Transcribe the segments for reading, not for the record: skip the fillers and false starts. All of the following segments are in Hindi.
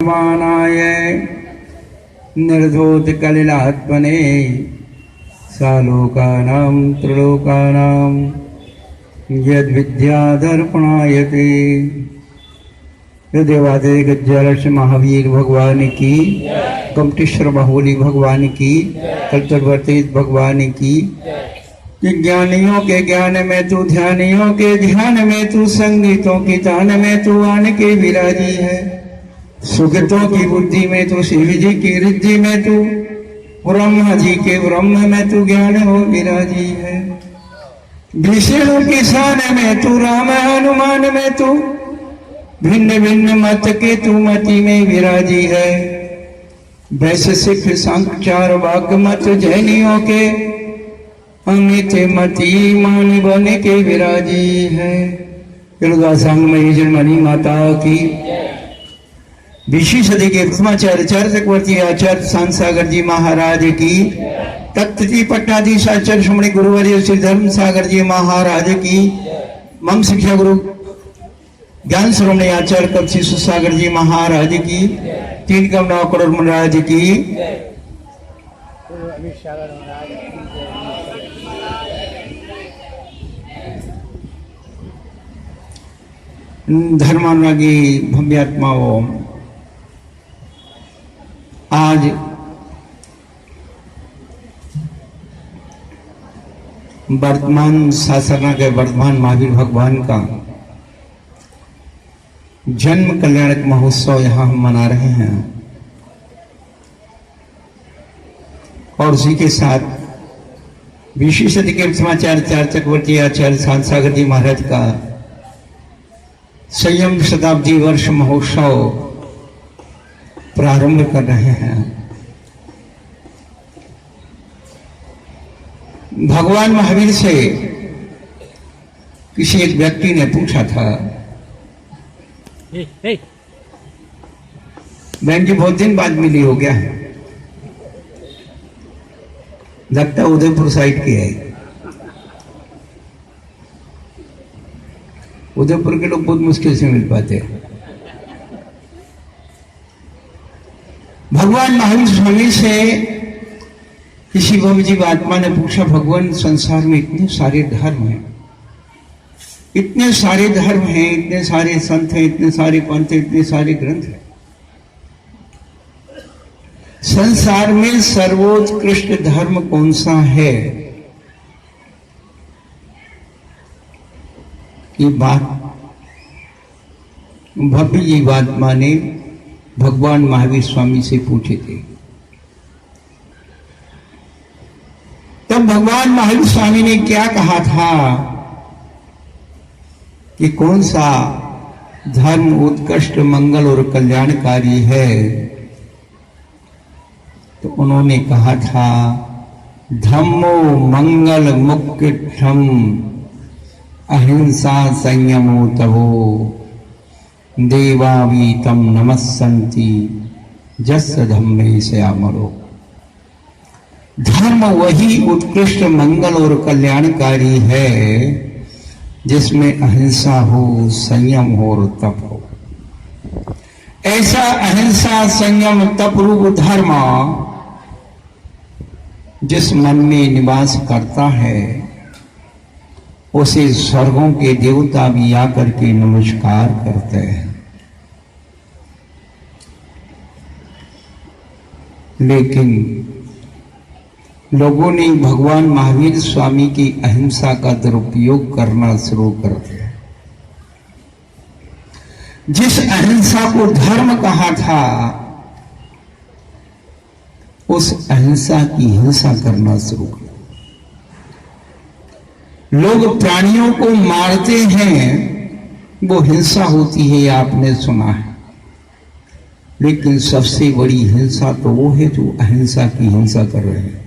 मानाय निर्धोत कलिलात्मने सालोकानां त्रिलोकानां यद्विद्यादर्पणायते। देवादेव गज्जलक्ष महावीर भगवान की, कमटेश्वर बाहुली भगवान की, कल्पवर्ती भगवान की। ज्ञानियों के ज्ञान में तू, ध्यानियों के ध्यान में तू, संगीतों की तान में तू आन के विराजी है। सुगतों की बुद्धि में तू, शिव जी की रिद्धि में तू, ब्रह्मा जी के ब्रह्म में तू ज्ञान हो विराजी है। विष्णु की शान में तू, राम हनुमान में तू, भिन्न भिन्न मत के तू मति में विराजी है। वैश्य सिख सांख्यार वाक मत जैनियों के अमित मति मान बन के विराजी है। संग में जन्मनी माता की। 20वीं सदी के प्रथमाचार्य चक्रवर्ती आचार्य शांतसागर जी महाराज की, तख्त जी पट्टाधीश आचार्य श्रोमणी गुरुवर्य श्री धर्म सागर जी महाराज की, मम शिक्षा गुरु ज्ञान श्रोमणी आचार्य कपसी सुसागर जी महाराज की, 3 करोड़ करोड़ महाराज की। धर्मानुरागी भव्यात्माओं, आज वर्तमान शासना के वर्तमान महावीर भगवान का जन्म कल्याणक महोत्सव यहाँ हम मना रहे हैं। और उसी के साथ 20वीं सदी के प्रथमाचार्य चक्रवर्ती आचार्य शांतसागर जी महाराज का संयम शताब्दी वर्ष महोत्सव प्रारंभ कर रहे हैं। भगवान महावीर से किसी एक व्यक्ति ने पूछा था, बहन जी बहुत दिन बाद मिली हो गया है, लगता उदयपुर साइड की है। उदयपुर के लोग बहुत मुश्किल से मिल पाते हैं। भगवान महावीर स्वामी से किसी भवजीव आत्मा ने पूछा, भगवान संसार में इतने सारे धर्म हैं, इतने सारे धर्म हैं, इतने सारे संत हैं, इतने सारे पंथ हैं, इतने सारे ग्रंथ हैं, संसार में सर्वोत्कृष्ट धर्म कौन सा है? ये बात भव्य जीवात्मा ने भगवान महावीर स्वामी से पूछे थे। तब भगवान महावीर स्वामी ने क्या कहा था कि कौन सा धर्म उत्कृष्ट मंगल और कल्याणकारी है? तो उन्होंने कहा था, धम्मो मंगल मुक्तिम अहिंसा संयमो तवो देवावीतम नमस्सन्ति जस्य धम्मे श्यामरो। धर्म वही उत्कृष्ट मंगल और कल्याणकारी है जिसमें अहिंसा हो, संयम हो और तप हो। ऐसा अहिंसा संयम तप रूप धर्म जिस मन में निवास करता है उसे स्वर्गों के देवता भी आकर के नमस्कार करते हैं। लेकिन लोगों ने भगवान महावीर स्वामी की अहिंसा का दुरुपयोग करना शुरू कर दिया। जिस अहिंसा को धर्म कहा था उस अहिंसा की हिंसा करना शुरू कर। लोग प्राणियों को मारते हैं, वो हिंसा होती है, आपने सुना है। लेकिन सबसे बड़ी हिंसा तो वो है जो अहिंसा की हिंसा कर रहे हैं।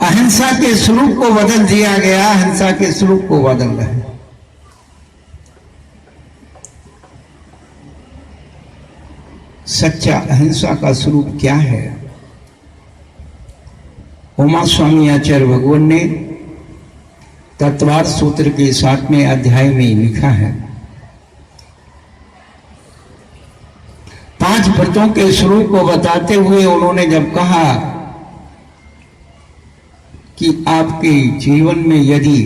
अहिंसा के स्वरूप को बदल दिया गया, हिंसा के स्वरूप को बदल रहे हैं। सच्चा अहिंसा का स्वरूप क्या है? उमा स्वामी आचार्य भगवान ने तत्वार्थ सूत्र के 7वें अध्याय में लिखा है, 5 व्रतों के स्वरूप को बताते हुए उन्होंने जब कहा कि आपके जीवन में यदि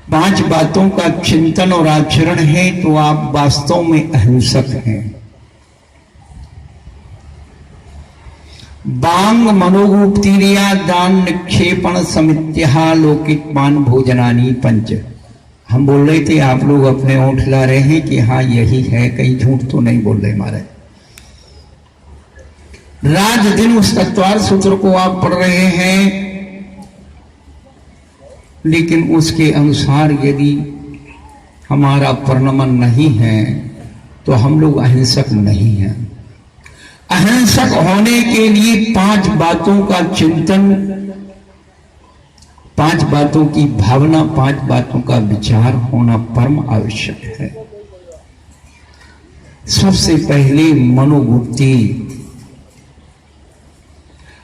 5 बातों का चिंतन और आचरण है तो आप वास्तव में अहिंसक हैं। बांग मनोगुप्तिरिया दान निक्षेपण समित्या लौकिक पान भोजनानी पंच। हम बोल रहे थे, आप लोग अपने ओंठ ला रहे हैं कि हाँ यही है, कहीं झूठ तो नहीं बोल रहे महाराज। रात दिन उस तत्वार सूत्र को आप पढ़ रहे हैं, लेकिन उसके अनुसार यदि हमारा परिणमन नहीं है तो हम लोग अहिंसक नहीं हैं। अहिंसक होने के लिए 5 बातों का चिंतन, 5 बातों की भावना, 5 बातों का विचार होना परम आवश्यक है। सबसे पहले मनोगुप्ति,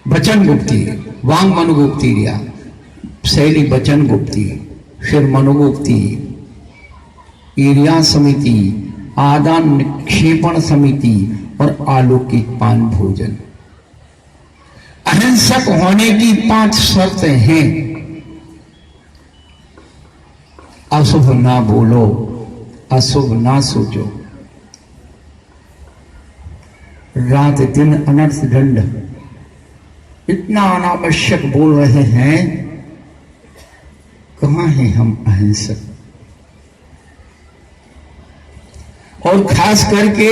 वचन गुप्ति, वांग मनोगुप्ति रिया, शैली वचन गुप्ति, फिर मनोगुप्ति, ईर्या समिति, आदान निक्षेपण समिति और अलौकिक पान भोजन। अहिंसक होने की 5 शर्तें हैं। अशुभ ना बोलो, अशुभ ना सोचो, रात दिन अनर्थ दंड। इतना अनावश्यक बोल रहे हैं, कहां हैं हम अहिंसक? और खास करके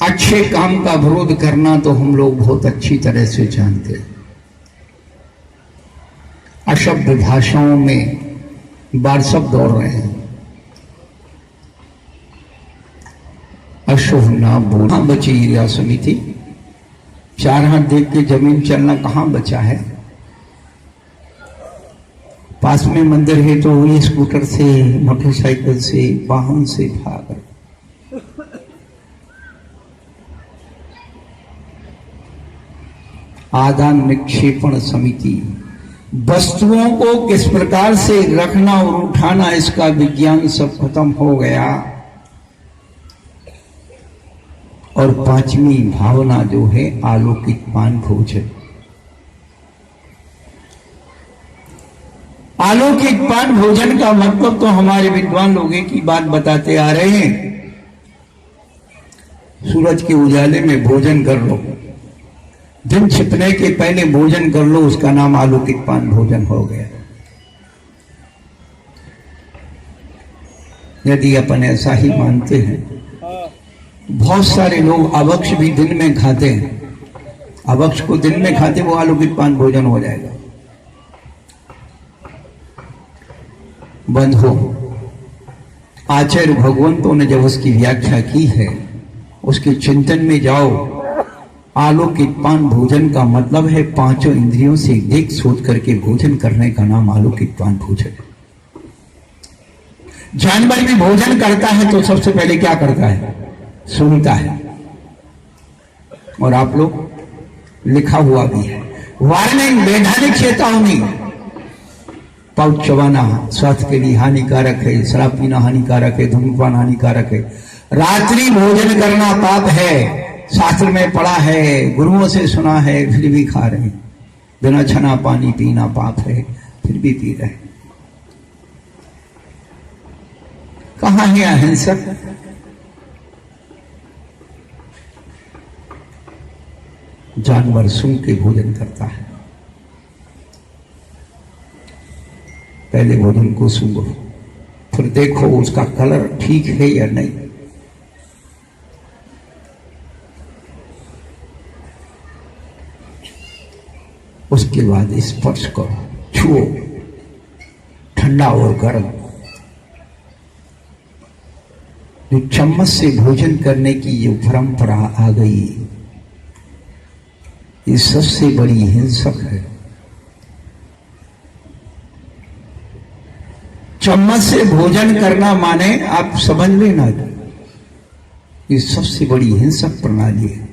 अच्छे काम का विरोध करना तो हम लोग बहुत अच्छी तरह से जानते हैं। अशब्द भाषाओं में बारसब दौड़ रहे हैं। अशुभ ना बोल, कहां बची ईर्ष्या समिति? 4 हाथ देख के जमीन चलना कहां बचा है? पास में मंदिर है तो वही स्कूटर से, मोटरसाइकिल से, वाहन से भाग। आदान निक्षेपण समिति, वस्तुओं को किस प्रकार से रखना और उठाना, इसका विज्ञान सब खत्म हो गया। और 5वीं भावना जो है अलौकिक पान भोजन। अलौकिक पान भोजन का मतलब तो हमारे विद्वान लोग की बात बताते आ रहे हैं। सूरज के उजाले में भोजन कर लो, दिन छिपने के पहले भोजन कर लो, उसका नाम अलौकिक पान भोजन हो गया। यदि अपन ऐसा ही मानते हैं, बहुत सारे लोग अभक्ष भी दिन में खाते हैं, अभक्ष को दिन में खाते, वो अलौकिक पान भोजन हो जाएगा। बंधु, आचार्य भगवंतों ने जब उसकी व्याख्या की है, उसके चिंतन में जाओ। अलौकिक पान भोजन का मतलब है 5 इंद्रियों से देख सोच करके भोजन करने का नाम अलौकिक पान भोजन। जानवर भी भोजन करता है तो सबसे पहले क्या करता है? सुनता है। और आप लोग लिखा हुआ भी है, वार्निंग, वैधानिक चेतावनी, पाउच चबाना स्वास्थ्य के लिए हानिकारक है, शराब पीना हानिकारक है, धूम्रपान हानिकारक है, रात्रि भोजन करना पाप है, शास्त्र में पढ़ा है, गुरुओं से सुना है, फिर भी खा रहे हैं। बिना छना पानी पीना पाप है, फिर भी पी रहे। कहां है अहिंसक? जानवर सूंघ के भोजन करता है। पहले भोजन को सूंघो, फिर देखो उसका कलर ठीक है या नहीं। उसके बाद स्पर्श करो, छुओ, ठंडा और गर्म। जो चम्मच से भोजन करने की जो परंपरा आ गई, ये सबसे बड़ी हिंसक है। चम्मच से भोजन करना माने आप समझ लेना, ये सबसे बड़ी हिंसक प्रणाली है।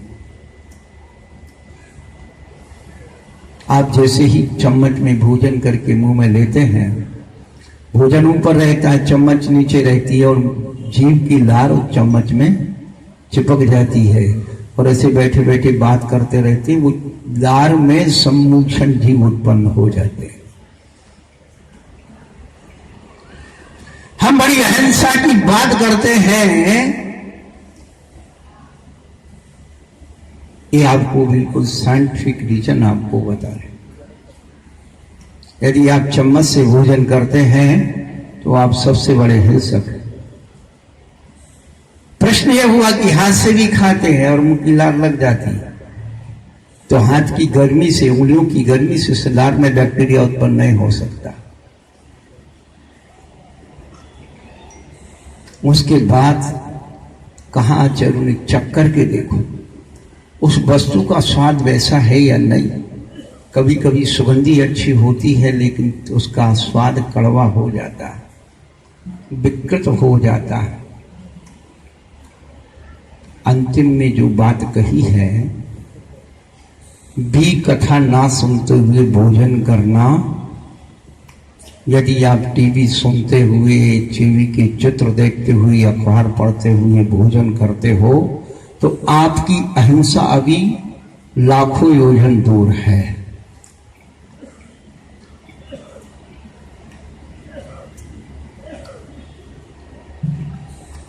आप जैसे ही चम्मच में भोजन करके मुंह में लेते हैं, भोजन ऊपर रहता है, चम्मच नीचे रहती है और जीभ की लार उस चम्मच में चिपक जाती है और ऐसे बैठे बैठे बात करते रहते हैं, वो लार में सम्मोक्षण जीव उत्पन्न हो जाते हैं। हम बड़ी अहिंसा की बात करते हैं, ये आपको बिल्कुल साइंटिफिक रीजन आपको बता रहे। यदि आप चम्मच से भोजन करते हैं तो आप सबसे बड़े हिंसक हैं। प्रश्न यह हुआ कि हाथ से भी खाते हैं और मुंह की लार लग जाती है, तो हाथ की गर्मी से, उंगलियों की गर्मी से उस लार में बैक्टीरिया उत्पन्न नहीं हो सकता। उसके बाद कहा आचार्यों ने, चख करके देखो उस वस्तु का स्वाद वैसा है या नहीं। कभी कभी सुगंधी अच्छी होती है लेकिन उसका स्वाद कड़वा हो जाता है, विकृत हो जाता है। अंतिम में जो बात कही है, भी कथा ना सुनते हुए भोजन करना। यदि आप टीवी सुनते हुए, टीवी के चित्र देखते हुए, अखबार पढ़ते हुए भोजन करते हो तो आपकी अहिंसा अभी लाखों योजन दूर है।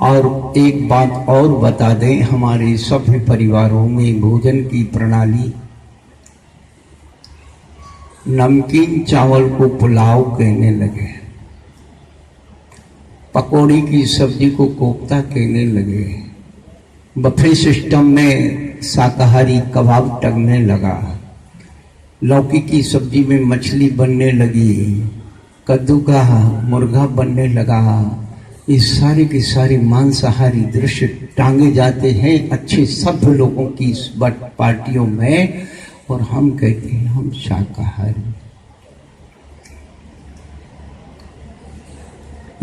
और एक बात और बता दें, हमारे सभ्य परिवारों में भोजन की प्रणाली नमकीन चावल को पुलाव कहने लगे, पकौड़ी की सब्जी को कोफ्ता कहने लगे, बफे सिस्टम में शाकाहारी कबाब टगने लगा, लौकी की सब्जी में मछली बनने लगी, कद्दू का मुर्गा बनने लगा। इस सारे के सारे मांसाहारी दृश्य टांगे जाते हैं अच्छे सभ्य लोगों की पार्टियों में, और हम कहते हैं हम शाकाहारी।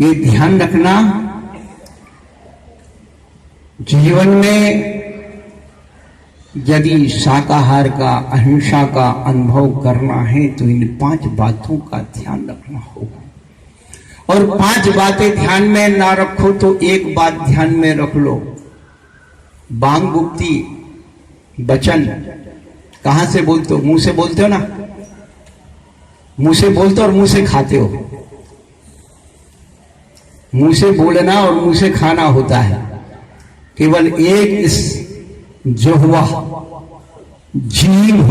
ये ध्यान रखना, जीवन में यदि शाकाहार का, अहिंसा का अनुभव करना है तो इन 5 बातों का ध्यान रखना होगा। और 5 बातें ध्यान में ना रखो तो एक बात ध्यान में रख लो, बांग गुप्ती वचन कहां से बोलते हो? मुंह से बोलते हो ना, मुंह से बोलते हो और मुंह से खाते हो। मुंह से बोलना और मुंह से खाना होता है। केवल एक इस जिह्वा, जीभ,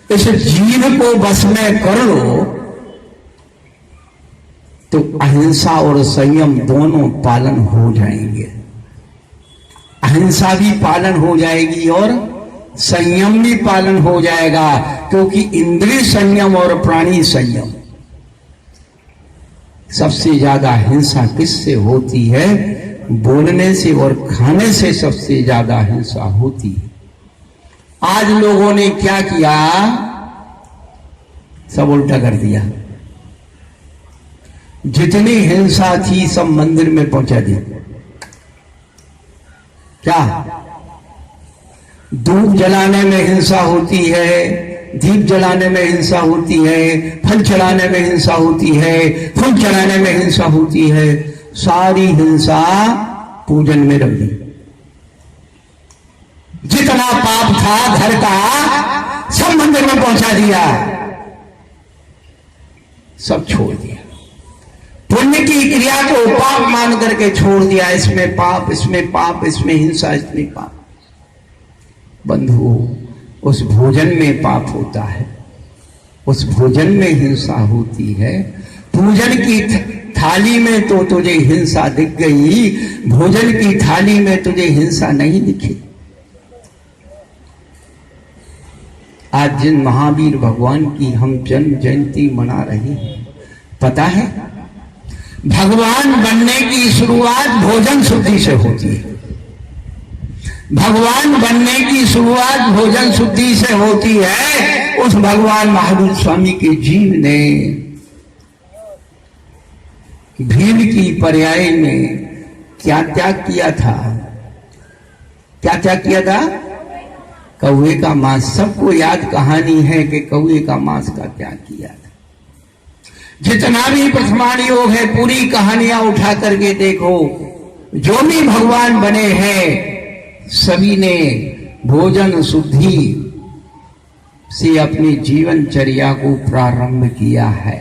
इस जीभ को बस में कर लो तो अहिंसा और संयम दोनों पालन हो जाएंगे। अहिंसा भी पालन हो जाएगी और संयम भी पालन हो जाएगा, क्योंकि इंद्रिय संयम और प्राणी संयम। सबसे ज्यादा हिंसा किससे होती है? बोलने से और खाने से सबसे ज्यादा हिंसा होती है। आज लोगों ने क्या किया? सब उल्टा कर दिया। जितनी हिंसा थी सब मंदिर में पहुंचा दी। क्या? धूप जलाने में हिंसा होती है, दीप जलाने में हिंसा होती है, फल चढ़ाने में हिंसा होती है, फूल चढ़ाने में हिंसा होती है। सारी हिंसा पूजन में रख दी। जितना पाप था घर का सब मंदिर में पहुंचा दिया, सब छोड़ दिया। पुण्य की क्रिया को पाप मान करके छोड़ दिया। इसमें पाप, इसमें पाप, इसमें हिंसा, इसमें पाप। बंधुओं, उस भोजन में पाप होता है, उस भोजन में हिंसा होती है। पूजन की थाली में तो तुझे हिंसा दिख गई, भोजन की थाली में तुझे हिंसा नहीं दिखी। आज जिन महावीर भगवान की हम जन्म जयंती मना रहे हैं, पता है भगवान बनने की शुरुआत भोजन शुद्धि से होती है। भगवान बनने की शुरुआत भोजन शुद्धि से होती है। उस भगवान महावीर स्वामी के जीव ने भील की पर्याय में क्या त्याग किया था? क्या त्याग किया था? कौवे का मांस। सबको याद कहानी है कि कौवे का मांस का त्याग किया था। जितना भी वर्तमान योग है पूरी कहानियां उठा करके देखो, जो भी भगवान बने हैं सभी ने भोजन शुद्धि से अपनी जीवनचर्या को प्रारंभ किया है।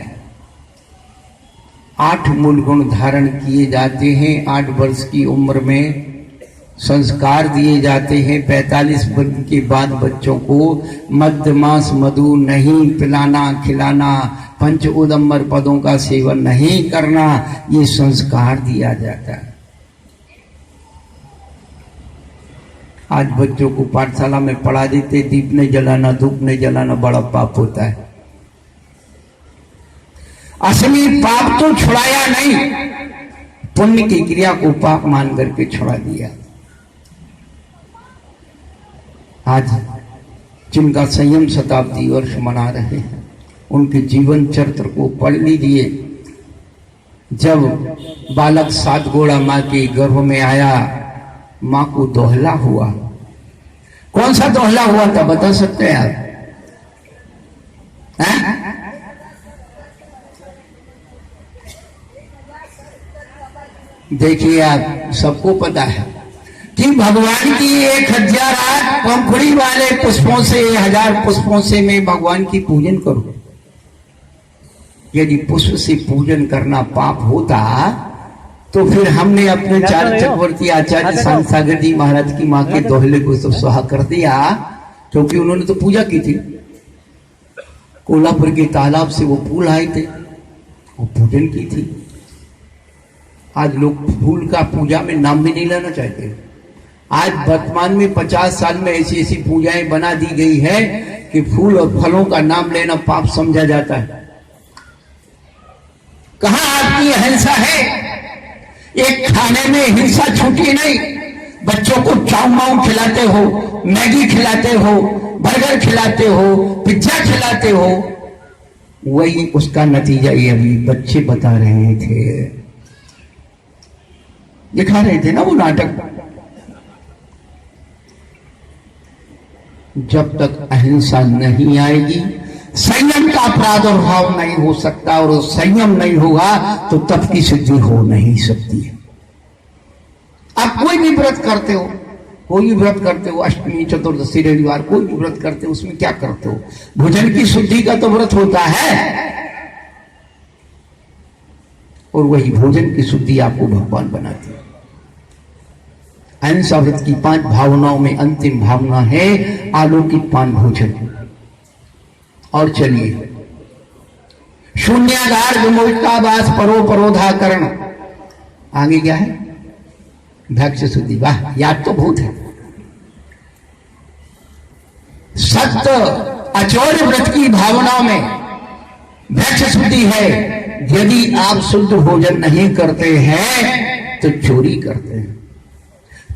8 मूल गुण धारण किए जाते हैं। 8 वर्ष की उम्र में संस्कार दिए जाते हैं। 45 वर्ष के बाद बच्चों को मद्य मांस मधु नहीं पिलाना खिलाना, पंच उदम्बर पदों का सेवन नहीं करना, ये संस्कार दिया जाता है। आज बच्चों को पाठशाला में पढ़ा देते दीप नहीं जलाना धूप नहीं जलाना, बड़ा पाप होता है। असली पाप तो छुड़ाया नहीं, पुण्य की क्रिया को पाप मान करके छुड़ा दिया। आज जिनका संयम शताब्दी वर्ष मना रहे हैं उनके जीवन चरित्र को पढ़ लीजिए। जब बालक 7 घोड़ा माँ के गर्भ में आया, माँ को दोहला हुआ। कौन सा दोहला हुआ था बता सकते हैं आप? देखिए आप सबको पता है कि भगवान की 1008 पंखुड़ी वाले पुष्पों से 1000 पुष्पों से मैं भगवान की पूजन करूं। यदि पुष्प से पूजन करना पाप होता तो फिर हमने अपने 4 चक्रवर्ती आचार्य शांत सागर जी महाराज की माँ के दोहले को तो स्वाहा कर दिया, क्योंकि उन्होंने तो पूजा की थी। कोल्हापुर के तालाब से वो फूल आए थे, वो पूजन की थी। आज लोग फूल का पूजा में नाम भी नहीं लेना चाहते। आज वर्तमान में 50 साल में ऐसी ऐसी पूजाएं बना दी गई है कि फूल और फलों का नाम लेना पाप समझा जाता है। कहां आपकी अहिंसा है? एक खाने में हिंसा छूटी नहीं। बच्चों को चाउमाऊ खिलाते हो, मैगी खिलाते हो, बर्गर खिलाते हो, पिज्जा खिलाते हो, वही उसका नतीजा ये अभी बच्चे बता रहे थे, दिखा रहे थे ना वो नाटक। जब तक अहिंसा नहीं आएगी संयम का प्रादुर्भाव नहीं हो सकता, और संयम नहीं होगा तो तप की सिद्धि हो नहीं सकती है। आप कोई भी व्रत करते हो, कोई भी व्रत करते हो, अष्टमी चतुर्दशी रविवार कोई भी व्रत करते हो, उसमें क्या करते हो? भोजन की शुद्धि का तो व्रत होता है, और वही भोजन की शुद्धि आपको भगवान बनाती है। अहिंसा व्रत की 5 भावनाओं में अंतिम भावना है अलौकिक पान भोजन। और चलिए, शून्यागार विमोचतावास परो परोधाकरण, आगे क्या है? भक्ष्य शुद्धि। वाह, याद तो बहुत है। सत्य अचौर्य व्रत की भावनाओं में भक्ष्य शुद्धि है। यदि आप शुद्ध भोजन नहीं करते हैं तो चोरी करते हैं।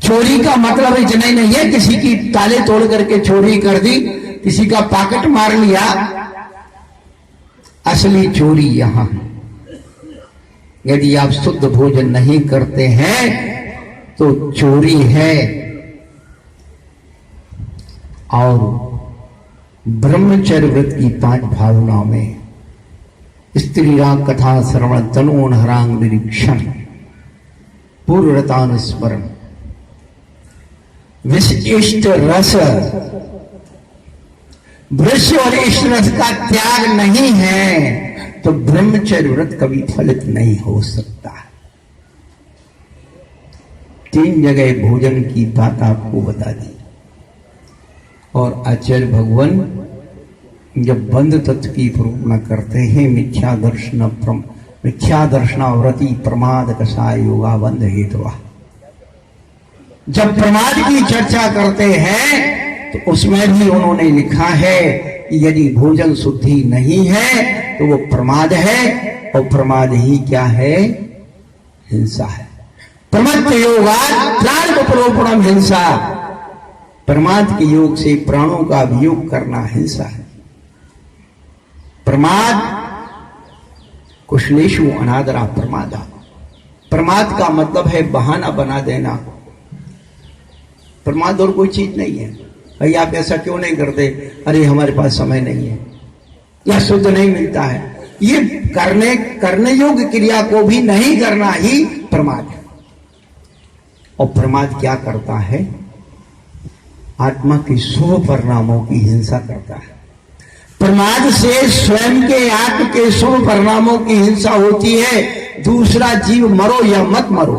चोरी का मतलब इतना ही नहीं है किसी की ताले तोड़ करके चोरी कर दी, किसी का पॉकेट मार लिया। असली चोरी यहां है। यदि आप शुद्ध भोजन नहीं करते हैं तो चोरी है। और ब्रह्मचर्य व्रत की 5 भावनाओं में स्त्री राग कथा श्रवण तनोन हरांग निरीक्षण पूर्वतानुस्मरण विशिष्ट रस, वृक्ष और इष्ट रस का त्याग नहीं है तो ब्रह्मचर्य व्रत कभी फलित नहीं हो सकता। 3 जगह भोजन की बात आपको बता दी। और आचार्य भगवान जब बंध तत्व की प्रेरणा करते हैं, मिथ्या दर्शनाव्रति प्रमाद कषाय योगा बंध हेतु। जब प्रमाद की चर्चा करते हैं तो उसमें भी उन्होंने लिखा है कि यदि भोजन शुद्धि नहीं है तो वो प्रमाद है, और प्रमाद ही क्या है? हिंसा है। प्रमत्त योगात् प्राणोपरोपणम हिंसा। प्रमाद के योग से प्राणों का वियोग करना हिंसा है। प्रमाद कुशलेषु अनादरा प्रमादा। प्रमाद का मतलब है बहाना बना देना। प्रमाद और कोई चीज नहीं है। भाई आप ऐसा क्यों नहीं करते? अरे हमारे पास समय नहीं है, या शुद्ध नहीं मिलता है। ये करने योग्य क्रिया को भी नहीं करना ही प्रमाद है। और प्रमाद क्या करता है? आत्मा की शुभ परिणामों की हिंसा करता है। प्रमाद से स्वयं के आत्म के शुभ परिणामों की हिंसा होती है। दूसरा जीव मरो या मत मरो,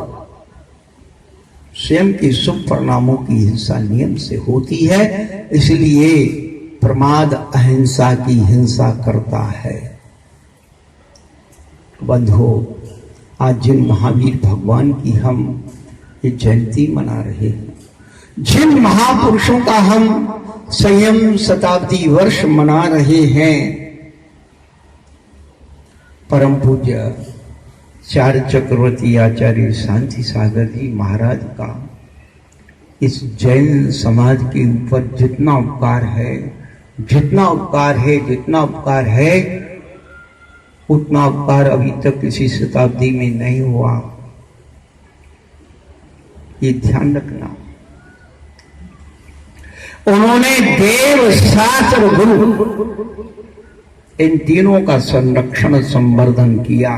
स्वयं के शुभ परिणामों की हिंसा नियम से होती है। इसलिए प्रमाद अहिंसा की हिंसा करता है। बंधुओं, आज जिन महावीर भगवान की हम ये जयंती मना रहे हैं, जिन महापुरुषों का हम संयम शताब्दी वर्ष मना रहे हैं, परम पूज्य चार चक्रवर्ती आचार्य शांति सागर जी महाराज का इस जैन समाज के ऊपर जितना उपकार है, जितना उपकार है, उतना उपकार अभी तक किसी शताब्दी में नहीं हुआ। ये ध्यान रखना। उन्होंने देव, शास्त्र, गुरु इन तीनों का संरक्षण संवर्धन किया।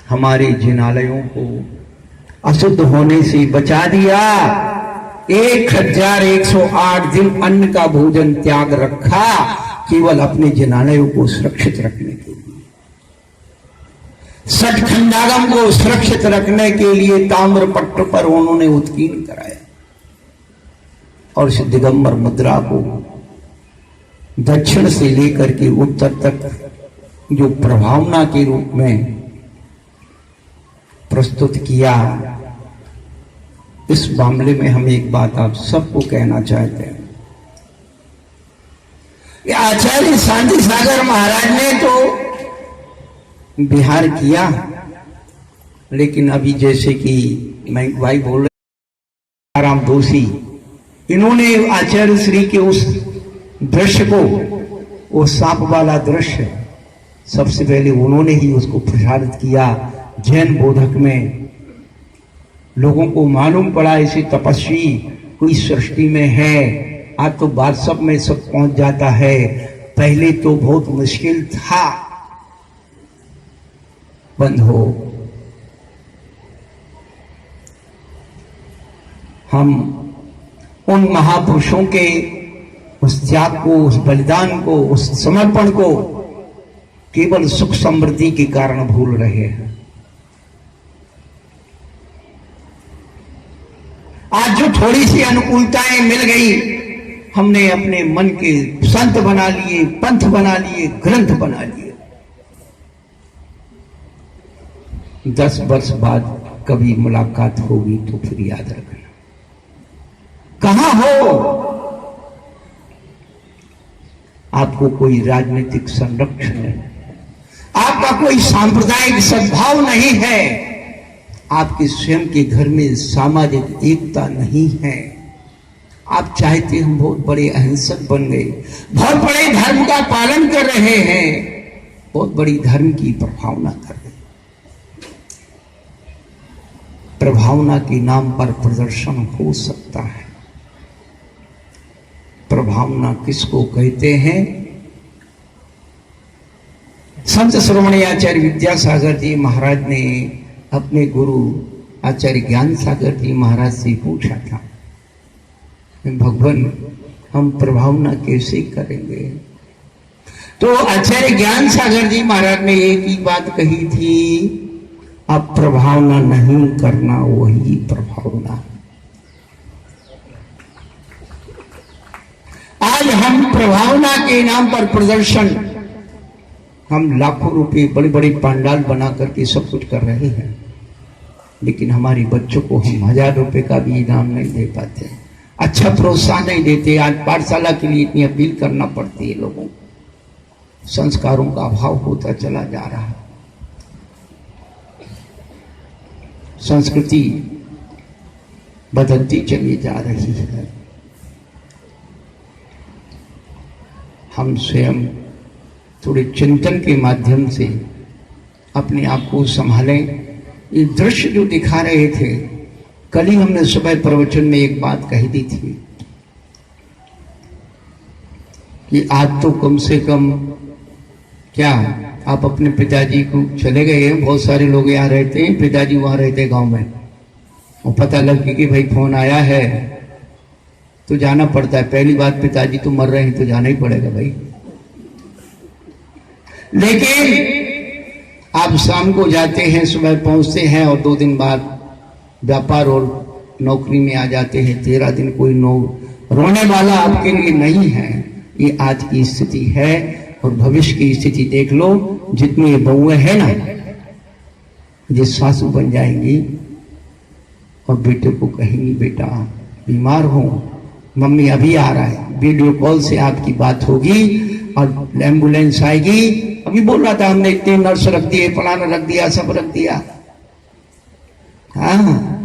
हमारे जिनालयों को अशुद्ध होने से बचा दिया। 1108 दिन अन्न का भोजन त्याग रखा, केवल अपने जिनालयों को सुरक्षित रखने के लिए। सठखंडागम को सुरक्षित रखने के लिए ताम्रपट्ट पर उन्होंने उत्कीर्ण कराया और इस दिगंबर मुद्रा को दक्षिण से लेकर के उत्तर तक जो प्रभावना के रूप में प्रस्तुत किया। इस मामले में हम एक बात आप सबको कहना चाहते हैं। आचार्य शांति सागर महाराज ने तो बिहार किया, लेकिन अभी जैसे कि मैं भाई बोल रहे राम दोषी, इन्होंने आचार्य श्री के उस दृश्य को, वो सांप वाला दृश्य, सबसे पहले उन्होंने ही उसको प्रसारित किया जैन बोधक में। लोगों को मालूम पड़ा ऐसी तपस्वी कोई सृष्टि में है। आज तो व्हाट्सएप में सब पहुंच जाता है, पहले तो बहुत मुश्किल था। बंद हो, हम उन महापुरुषों के उस त्याग को, उस बलिदान को, उस समर्पण को केवल सुख समृद्धि के कारण भूल रहे हैं। आज जो थोड़ी सी अनुकूलताएं मिल गई, हमने अपने मन के संत बना लिए, पंथ बना लिए, ग्रंथ बना लिए। 10 वर्ष बाद कभी मुलाकात होगी तो फिर याद रखना। कहां हो? आपको कोई राजनीतिक संरक्षण नहीं, आपका कोई सांप्रदायिक सद्भाव नहीं है, आपके स्वयं के घर में सामाजिक एकता नहीं है। आप चाहते हम बहुत बड़े अहिंसक बन गए, बहुत बड़े धर्म का पालन कर रहे हैं, बहुत बड़ी धर्म की प्रभावना कर रहे हैं। प्रभावना के नाम पर प्रदर्शन हो सकता है। प्रभावना किसको कहते हैं? संत श्रोमणी आचार्य विद्यासागर जी महाराज ने अपने गुरु आचार्य ज्ञान सागर जी महाराज से पूछा था, भगवान हम प्रभावना कैसे करेंगे? तो आचार्य ज्ञान सागर जी महाराज ने एक ही बात कही थी, अब प्रभावना नहीं करना, वही प्रभावना। आज हम प्रभावना के नाम पर प्रदर्शन, हम लाखों रुपए बड़े बड़े पंडाल बना करके सब कुछ कर रहे हैं, लेकिन हमारे बच्चों को हम 1000 रुपए का भी इनाम नहीं दे पाते, अच्छा प्रोत्साहन नहीं देते। आज पाठशाला के लिए इतनी अपील करना पड़ती है लोगों को। संस्कारों का अभाव होता चला जा रहा है। संस्कृति बदलती चली जा रही है। हम स्वयं थोड़े चिंतन के माध्यम से अपने आप को संभालें। ये दृश्य जो दिखा रहे थे, कल ही हमने सुबह प्रवचन में एक बात कही दी थी कि आज तो कम से कम क्या आप अपने पिताजी को चले गए हैं, बहुत सारे लोग यहाँ रहते हैं, पिताजी वहां रहते गांव में, और पता लग गया कि भाई फोन आया है तो जाना पड़ता है। पहली बात पिताजी तो मर रहे हैं तो जाना ही पड़ेगा भाई। लेकिन आप शाम को जाते हैं, सुबह पहुंचते हैं और 2 दिन बाद व्यापार और नौकरी में आ जाते हैं। 13 दिन कोई रोने वाला आपके लिए नहीं है। ये आज की स्थिति है और भविष्य की स्थिति देख लो। जितनी ये बहुएं हैं ना, ये सासू बन जाएंगी और बेटे को कहेंगी बेटा बीमार हो, मम्मी अभी आ रहा है, वीडियो कॉल से आपकी बात होगी और एम्बुलेंस आएगी। अभी बोल रहा था हमने इतने नर्स रख दिए, फलाना रख दिया, सब रख दिया। हाँ,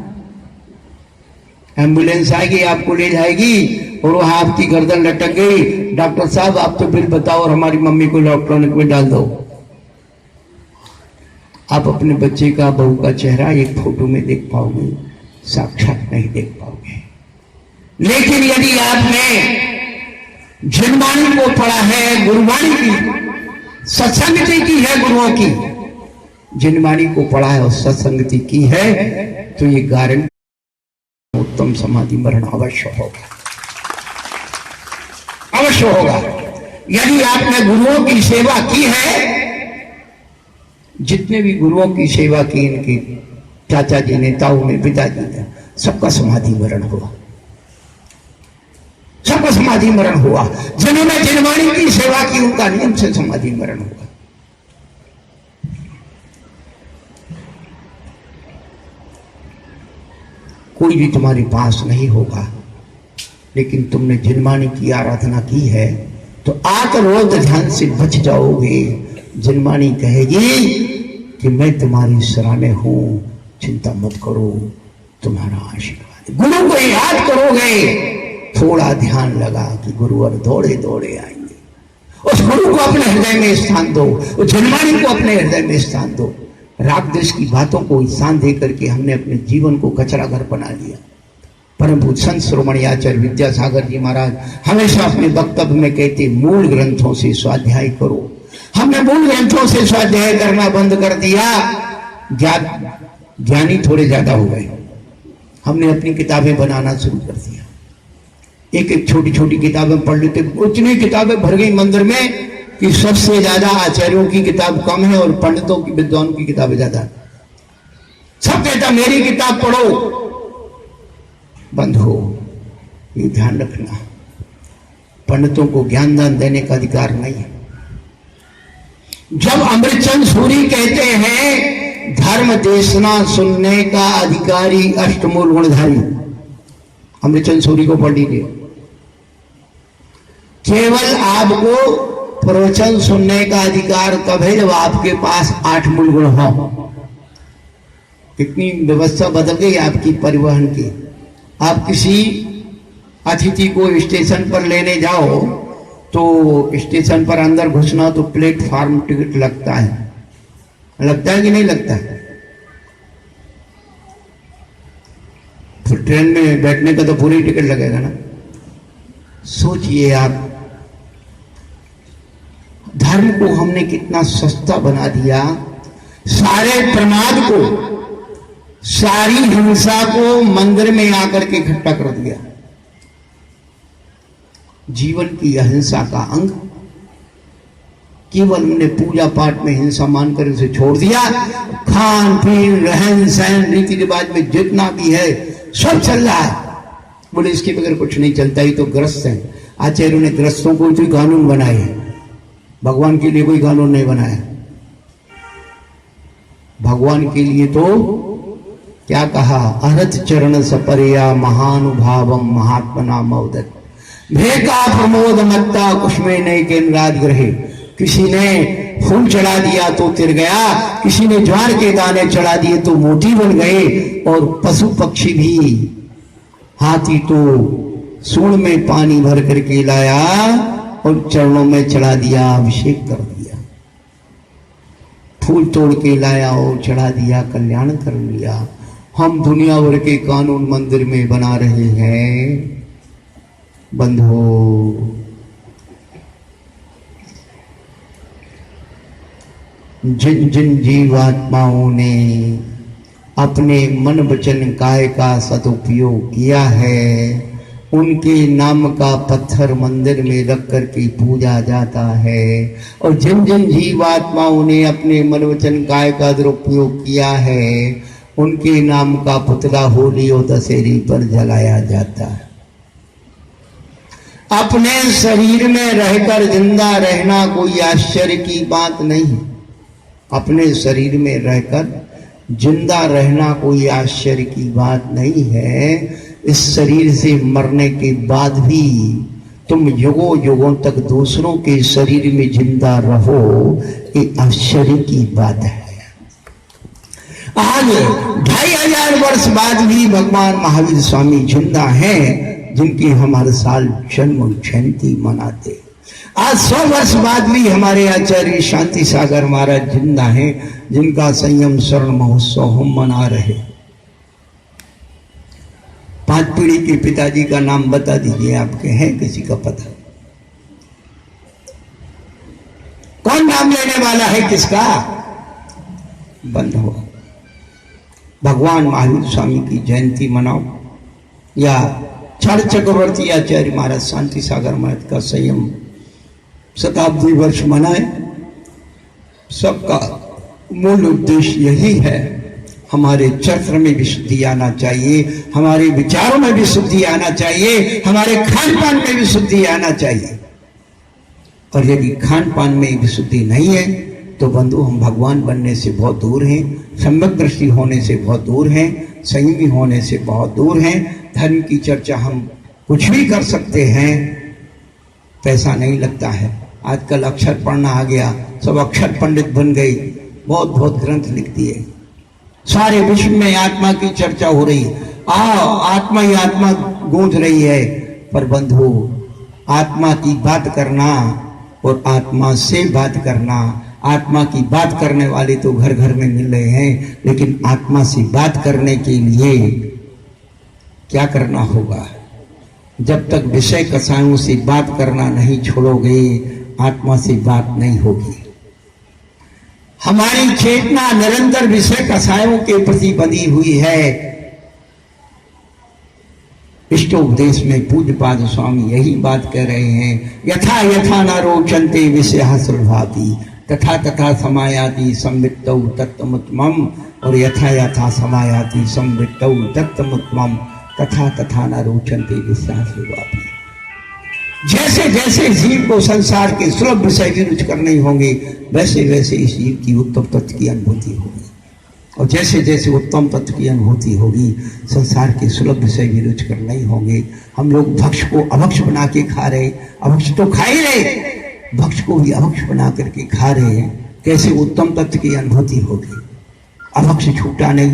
एम्बुलेंस आएगी, आपको ले जाएगी और वहां आपकी गर्दन लटक गई। डॉक्टर साहब आप तो बिल बताओ और हमारी मम्मी को इलेक्ट्रॉनिक में डाल दो। आप अपने बच्चे का, बहू का चेहरा एक फोटो में देख पाओगे, साक्षात नहीं देख पाओगे। लेकिन यदि आपने जिनवाणी को पढ़ा है, गुरुवाणी की, सत्संगति की है, गुरुओं की जिनवाणी को पढ़ा है और सत्संगति की है, तो ये गारंटी उत्तम समाधि मरण अवश्य होगा, अवश्य होगा। यदि आपने गुरुओं की सेवा की है, जितने भी गुरुओं की सेवा की, इनके चाचा जी ने, ताऊ ने, पिताजी ने, सबका समाधि मरण हुआ, सबका समाधि मरण हुआ। जिन्होंने जिनवाणी की सेवा की उनका नियम से समाधि मरण हुआ। कोई भी तुम्हारे पास नहीं होगा, लेकिन तुमने जिनवाणी की आराधना की है तो आत्मरोध ध्यान से बच जाओगे। जिनवाणी कहेगी कि मैं तुम्हारी शरण में हूं, चिंता मत करो, तुम्हारा आशीर्वाद। गुरु को याद करोगे, थोड़ा ध्यान लगा कि गुरुवर दौड़े दौड़े आएंगे, उस गुरु को अपने हृदय में स्थान दो, उस जिनवाणी को अपने हृदय में स्थान दो। राग देश की बातों को स्थान दे करके हमने अपने जीवन को कचरा घर बना लिया। परम पूज्य संत शिरोमणि आचार्य विद्यासागर जी महाराज हमेशा अपने वक्तव्य में कहते, मूल ग्रंथों से स्वाध्याय करो। हमने मूल ग्रंथों से स्वाध्याय करना बंद कर दिया, ज्ञानी थोड़े ज्यादा हो गए। हमने अपनी किताबें बनाना शुरू कर दिया, एक एक छोटी छोटी किताबें पढ़ लेते, उतनी किताबें भर गई मंदिर में कि सबसे ज्यादा आचार्यों की किताब कम है और पंडितों की, विद्वान की किताबें ज्यादा। सब कहता मेरी किताब पढ़ो, बंद हो। ये ध्यान रखना, पंडितों को ज्ञान दान देने का अधिकार नहीं है। जब अमृतचंद सूरी कहते हैं धर्म देशना सुनने का अधिकारी अष्टमूल गुणधारी, अमृतचंद सूरी को पढ़ लीजिए। केवल आपको प्रवचन सुनने का अधिकार तब है जब आपके पास 8 मूल गुण हो। कितनी व्यवस्था बदल गई आपकी परिवहन की। आप किसी अतिथि को स्टेशन पर लेने जाओ तो स्टेशन पर अंदर घुसना तो प्लेटफार्म टिकट लगता है, लगता है कि नहीं लगता है? फिर ट्रेन में बैठने का तो पूरी टिकट लगेगा ना। सोचिए आप, धर्म को हमने कितना सस्ता बना दिया। सारे प्रमाद को, सारी हिंसा को मंदिर में आकर के इकट्ठा कर दिया। जीवन की अहिंसा का अंग केवल हमने पूजा पाठ में हिंसा मानकर उसे छोड़ दिया। खान पीन, रहन सहन, रीति रिवाज में जितना भी है सब चल रहा है। बोले इसके बगैर कुछ नहीं चलता, ही तो ग्रस्त है। आचार्यों ने ग्रस्तों को कोई कानून बनाए हैं, भगवान के लिए कोई कानून नहीं बनाया। भगवान के लिए तो क्या कहा, अरथ चरण सपरिया महानुभावम महात्मना मौदत भेका प्रमोद मत्ता कुष्मे नहीं केन्द्राद ग्रहे। किसी ने फूल चढ़ा दिया तो तिर गया, किसी ने ज्वार के दाने चढ़ा दिए तो मोती बन गए, और पशु पक्षी भी, हाथी तो सूंड में पानी भर करके लाया और चरणों में चढ़ा दिया, अभिषेक कर दिया। फूल तोड़ के लाया और चढ़ा दिया, कल्याण कर लिया। हम दुनिया भर के कानून मंदिर में बना रहे हैं। बंधो, जिन जिन जीवात्माओं ने अपने मन वचन काय का सदुपयोग किया है उनके नाम का पत्थर मंदिर में रख कर के पूजा जाता है। और जिन जिन जीवात्माओं ने अपने मन वचन काय का दुरुपयोग किया है उनके नाम का पुतला होली और दशहरे पर जलाया जाता है। अपने शरीर में रहकर जिंदा रहना कोई आश्चर्य की बात नहीं। अपने शरीर में रहकर जिंदा रहना कोई आश्चर्य की बात नहीं है। इस शरीर से मरने के बाद भी तुम युगों युगों तक दूसरों के शरीर में जिंदा रहो, ये आश्चर्य की बात है। आज 2500 वर्ष बाद भी भगवान महावीर स्वामी जिंदा हैं, जिनकी हम हर साल जन्म जयंती मनाते। आज 100 वर्ष बाद भी हमारे आचार्य शांति सागर महाराज जिंदा हैं, जिनका संयम शरण महोत्सव हम मना रहे। 5 पीढ़ी के पिताजी का नाम बता दीजिए, आपके हैं किसी का पता? कौन नाम लेने वाला है किसका? बंद हो। भगवान महावीर स्वामी की जयंती मनाओ या क्षण चक्रवर्ती आचार्य महाराज शांति सागर महाराज का संयम शताब्दी वर्ष मनाए। सबका मूल उद्देश्य यही है, हमारे चरित्र में विशुद्धि आना चाहिए, हमारे विचारों में विशुद्धि आना चाहिए, हमारे खान पान में विशुद्धि आना चाहिए। और यदि खान पान में विशुद्धि नहीं है तो बंधु हम भगवान बनने से बहुत दूर हैं, सम्यक दृष्टि होने से बहुत दूर हैं, संयमी होने से बहुत दूर हैं। धर्म की चर्चा हम कुछ भी कर सकते हैं, पैसा नहीं लगता है। आजकल अक्षर पढ़ना आ गया, सब अक्षर पंडित बन गए, बहुत बहुत ग्रंथ लिख दिए। सारे विश्व में आत्मा की चर्चा हो रही, आत्मा ही आत्मा गूंज रही है। पर बंधु, आत्मा की बात करना और आत्मा से बात करना, आत्मा की बात करने वाले तो घर घर में मिल रहे हैं, लेकिन आत्मा से बात करने के लिए क्या करना होगा? जब तक विषय कसायों से बात करना नहीं छोड़ोगे, आत्मा से बात नहीं होगी। हमारी चेतना निरंतर विषय कसायों के प्रति बंधी हुई है। इष्टोपदेश में पूज्यपाद स्वामी यही बात कह रहे हैं, यथा यथा न रोचन्ते विषयः सुलभाति तथा तथा समायाति संवित्तौ तत्तमुत्तमम्। और यथा यथा समायाति संवित्तौ तत्तमुत्तमम् तथा तथा न रोचन्ते विषयः सुलभाति। जैसे जैसे जीव को संसार के सुलभ विषय भी रुचकर नहीं होंगे, वैसे वैसे इस जीव की उत्तम तत्व की अनुभूति होगी। और जैसे जैसे उत्तम तत्व की अनुभूति होगी, संसार के सुलभ विषय भी रुचकर नहीं होंगे। हम लोग भक्ष को अभक्ष बना के खा रहे, अभक्ष तो खा ही रहे, भक्ष को भी अभक्ष बना करके खा रहे हैं। कैसे उत्तम तत्व की अनुभूति होगी? अभक्ष छूटा नहीं,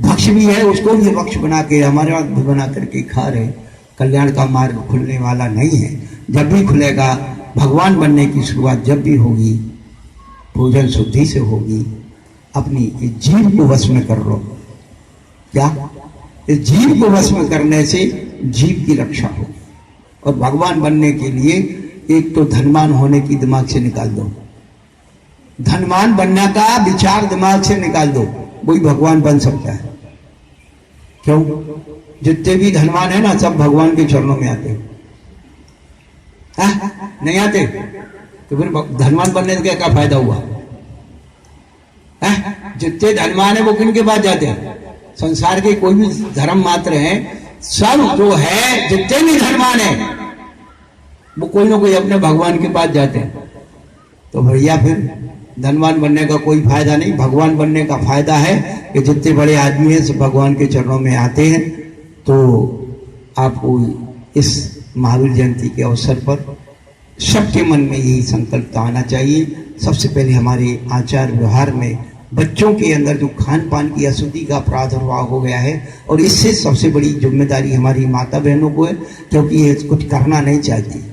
भक्ष भी है, उसको भी अभक्ष बना के हमारे पास भी बना करके खा रहे। कल्याण का मार्ग खुलने वाला नहीं है। जब भी खुलेगा, भगवान बनने की शुरुआत जब भी होगी, भोजन शुद्धि से होगी। अपनी जीव को वश में कर लो। क्या? इस जीव को वश में करने से जीव की रक्षा होगी। और भगवान बनने के लिए एक तो धनवान होने की दिमाग से निकाल दो, धनवान बनने का विचार दिमाग से निकाल दो, वही भगवान बन सकता है। क्यों? जितने भी धनवान है ना, सब भगवान के चरणों में आते हैं। नहीं आते तो फिर धनवान बनने का क्या फायदा हुआ? जितने धनवान है वो किन के पास जाते हैं? संसार के कोई भी धर्म मात्र हैं, सब जो है जितने भी धनवान है वो कोई ना कोई अपने भगवान के पास जाते हैं। तो भैया फिर धनवान बनने का कोई फायदा नहीं। भगवान बनने का फायदा है कि जितने बड़े आदमी हैं सब भगवान के चरणों में आते हैं। तो आपको इस महावीर जयंती के अवसर पर सबके मन में यही संकल्प आना चाहिए। सबसे पहले हमारे आचार व्यवहार में बच्चों के अंदर जो खान पान की अशुद्धि का प्रादुर्भाव हो गया है, और इससे सबसे बड़ी जिम्मेदारी हमारी माता बहनों को है, क्योंकि ये कुछ करना नहीं चाहती,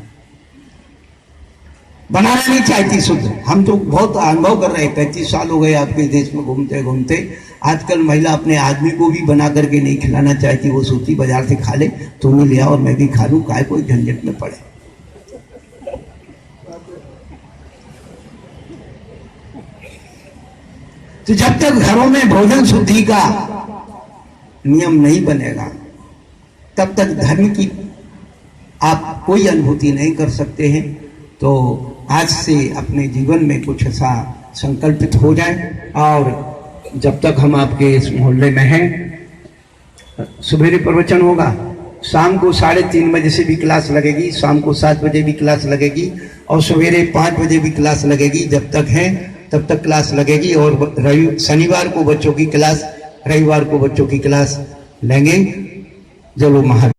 बनाना नहीं चाहती शुद्ध। हम तो बहुत अनुभव कर रहे हैं, 35 साल हो गए आपके देश में घूमते घूमते। आजकल महिला अपने आदमी को भी बना करके नहीं खिलाना चाहती, वो सोचती बाजार से खा ले, तुम्हें लिया और मैं भी खा लूँ, काय कोई झंझट में पड़े। तो जब तक घरों में भोजन शुद्धि का नियम नहीं बनेगा तब तक धर्म की आप कोई अनुभूति नहीं कर सकते हैं। तो आज से अपने जीवन में कुछ ऐसा संकल्पित हो जाए। और जब तक हम आपके इस मोहल्ले में हैं, सुबेरे प्रवचन होगा, शाम को 3:30 बजे से भी क्लास लगेगी, शाम को 7 बजे भी क्लास लगेगी और सवेरे 5 बजे भी क्लास लगेगी। जब तक है तब तक क्लास लगेगी। और शनिवार को बच्चों की क्लास, रविवार को बच्चों की क्लास लेंगे। जब वो